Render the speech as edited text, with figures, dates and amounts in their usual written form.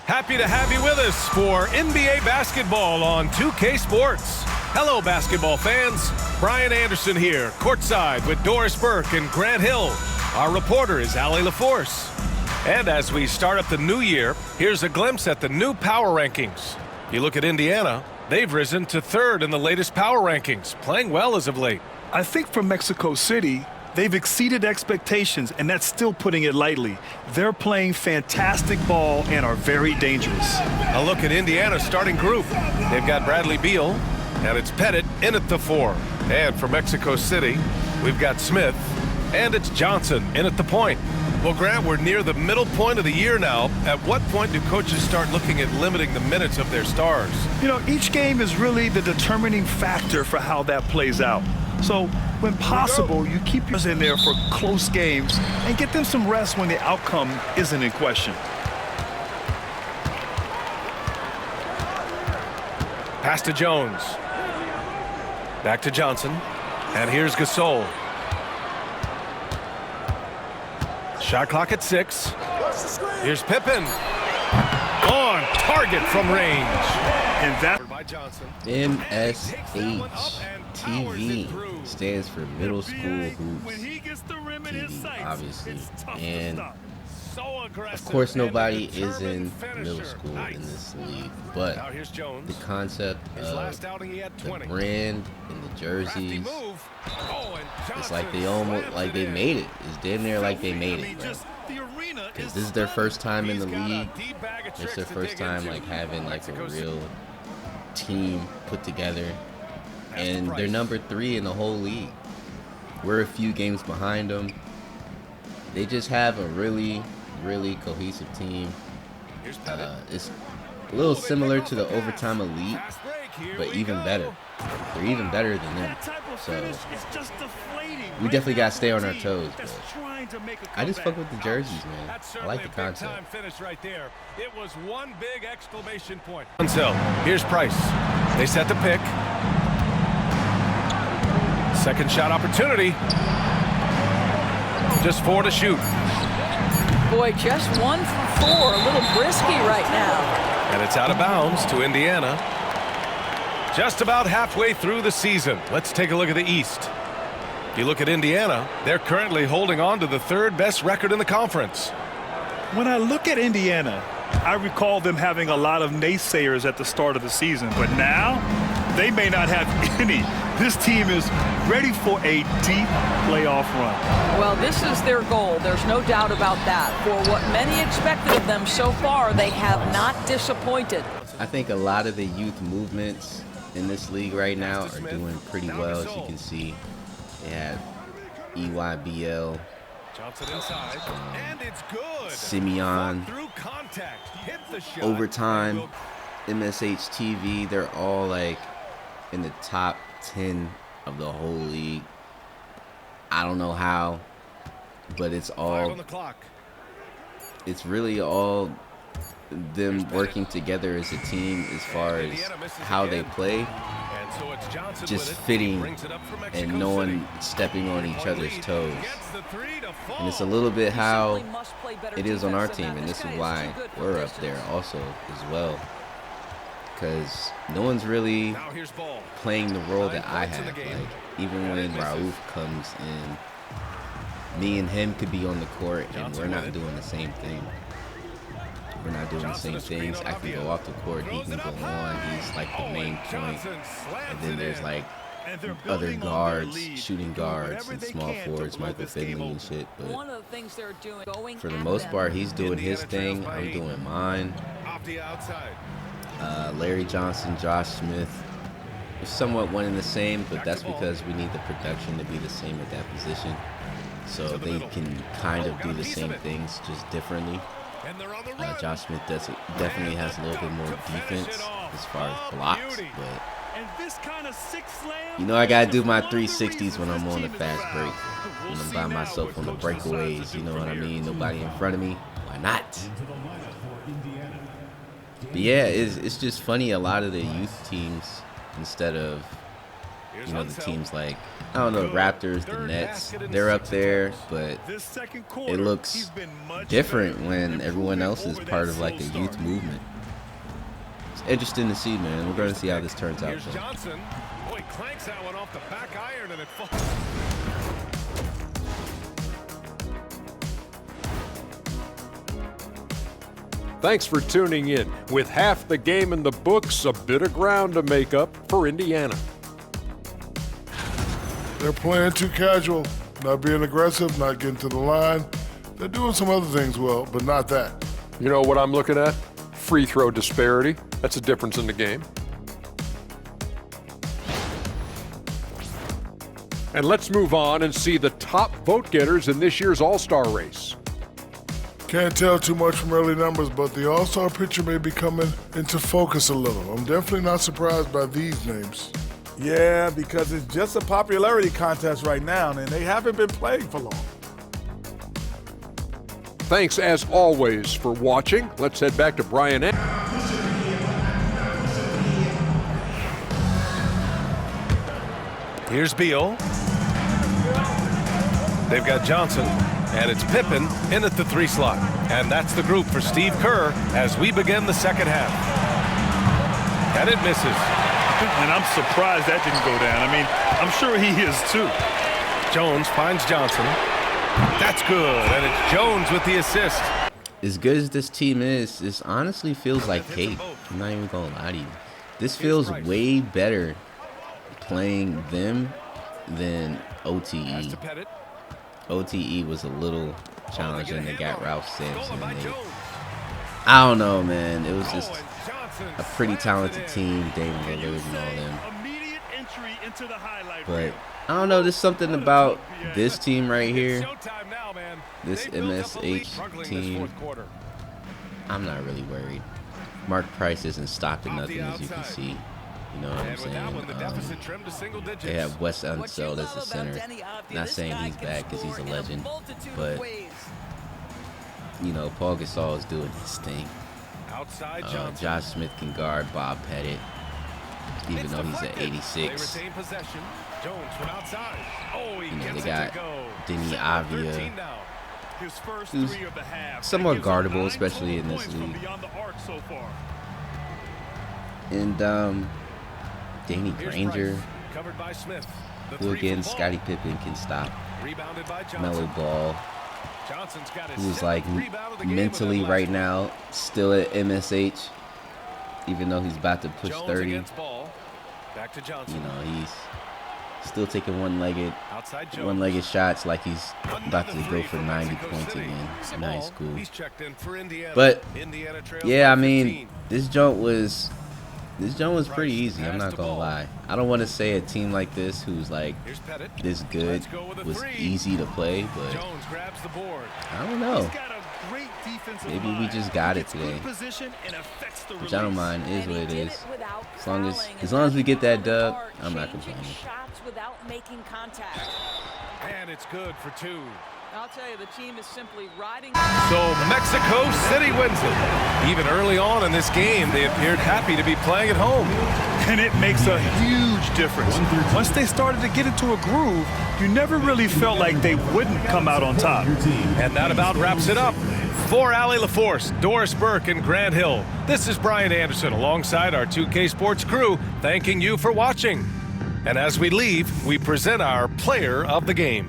Happy to have you with us for NBA basketball on 2K Sports. Hello, basketball fans. Brian Anderson here, courtside with Doris Burke and Grant Hill. Our reporter is Allie LaForce. And as we start up the new year, here's a glimpse at the new power rankings. You look at Indiana, they've risen to third in the latest power rankings, playing well as of late. I think for Mexico City, they've exceeded expectations, and that's still putting it lightly. They're playing fantastic ball and are very dangerous. A look at Indiana's starting group. They've got Bradley Beal, and it's Pettit in at the 4. And for Mexico City, we've got Smith, and it's Johnson in at the point. Well, Grant, we're near the middle point of the year now. At what point do coaches start looking at limiting the minutes of their stars? You know, each game is really the determining factor for how that plays out. So, when possible, you keep yours in there for close games and get them some rest when the outcome isn't in question. Pass to Jones. Back to Johnson. And here's Gasol. Shot clock at 6. Here's Pippen. On target from range. And that MSHTV stands for Middle School Hoops TV, obviously. And of course, nobody is in middle school in this league, but the concept of the brand and the jerseys, it's like they almost like they made it. It's damn near like they made it, bro. Because this is their first time in the league. It's their first time like having like a real team put together, and they're number 3 in the whole league. We're a few games behind them. They just have a really cohesive team. It's a little similar to the Overtime Elite, but even better. They're even better than them. So we definitely got to stay on our toes. But I just fuck with the jerseys, man. I like the concept. It was one big exclamation point. So here's Price. They set the pick. Second shot opportunity. Just 4 to shoot. Boy, just 1 for 4. A little brisky right now. And it's out of bounds to Indiana. Just about halfway through the season. Let's take a look at the East. You look at Indiana, they're currently holding on to the 3rd best record in the conference. when I look at Indiana, I recall them having a lot of naysayers at the start of the season, but now they may not have any. This team is ready for a deep playoff run. Well, this is their goal. There's no doubt about that. For what many expected of them so far, they have not disappointed. I think a lot of the youth movements in this league right now are doing pretty well. As you can see, they have EYBL, Simeon, Overtime, MSHTV. They're all like in the top 10 of the whole league. I don't know how, but it's really all them working together as a team as far as how they play, just fitting and no one stepping on each other's toes. And it's a little bit how it is on our team, and this is why we're up there also as well, because no one's really playing the role that I have. Like, even when Rauf comes in, me and him could be on the court and we're not doing the same thing. We're not doing the same things. I can go off the court, he can go on. He's like the main point. And then there's like other guards, shooting guards and small forwards, Michael Finley and shit. But for the most part, he's doing his thing. I'm doing mine. Larry Johnson, Josh Smith, are somewhat one and the same, but that's because we need the production to be the same at that position. So they can kind of do the same things, just differently. Josh Smith definitely has a little bit more defense as far as blocks, but you know I gotta do my 360s when I'm on the fast break, when I'm by myself on the breakaways, you know what I mean? Nobody in front of me, why not? But yeah, it's just funny, a lot of the youth teams, instead of you know, the teams like, I don't know, Raptors, the Nets, they're up there, but it looks different when everyone else is part of like a youth movement. It's interesting to see, man. We're going to see how this turns out. Johnson. Boy, clanks that one off the back iron and it falls. Thanks for tuning in. With half the game in the books, a bit of ground to make up for Indiana. They're playing too casual, not being aggressive, not getting to the line. They're doing some other things well, but not that. You know what I'm looking at? Free throw disparity. That's a difference in the game. And let's move on and see the top vote getters in this year's All-Star race. Can't tell too much from early numbers, but the All-Star picture may be coming into focus a little. I'm definitely not surprised by these names. Yeah, because it's just a popularity contest right now, and they haven't been playing for long. Thanks, as always, for watching. Let's head back to Brian. Here's Beal. They've got Johnson, and it's Pippen in at the 3 slot. And that's the group for Steve Kerr as we begin the second half. And it misses. And I'm surprised that didn't go down. I mean, I'm sure he is too. Jones finds Johnson. That's good, and it's Jones with the assist. As good as this team is, this honestly feels like cake. I'm not even going to lie to you. This feels way better playing them than OTE. OTE was a little challenging. They got Ralph Sampson. I don't know, man. It was just a pretty talented team, David Lillard and all them. But I don't know, there's something about this team right here, this MSH team. I'm not really worried. Mark Price isn't stopping nothing, as you can see. You know what I'm saying? They have Wes Unseld as the center. Not saying he's bad because he's a legend, but you know, Paul Gasol is doing his thing. Josh Smith can guard Bob Pettit, even though he's at 86. You know, they got Denny Avia, who's somewhat guardable, especially in this league. And Danny Granger, who again, Scottie Pippen can stop. Melo Ball, who's like mentally right now still at MSH, even though he's about to push 30. You know, he's still taking one-legged shots like he's about to go for 90 points again in high school. But yeah, I mean, this joint was pretty easy. I'm not gonna lie. I don't want to say a team like this, who's like this good, was easy to play, but I don't know. Maybe we just got it today. Which I don't mind. It is what it is. As long as we get that dub, I'm not complaining. And it's good for 2. I'll tell you, the team is simply riding. So Mexico City wins it. Even early on in this game, they appeared happy to be playing at home. And it makes a huge difference. Once they started to get into a groove, you never really felt like they wouldn't come out on top. And that about wraps it up. For Allie LaForce, Doris Burke, and Grant Hill, this is Brian Anderson alongside our 2K Sports crew, thanking you for watching. And as we leave, we present our player of the game.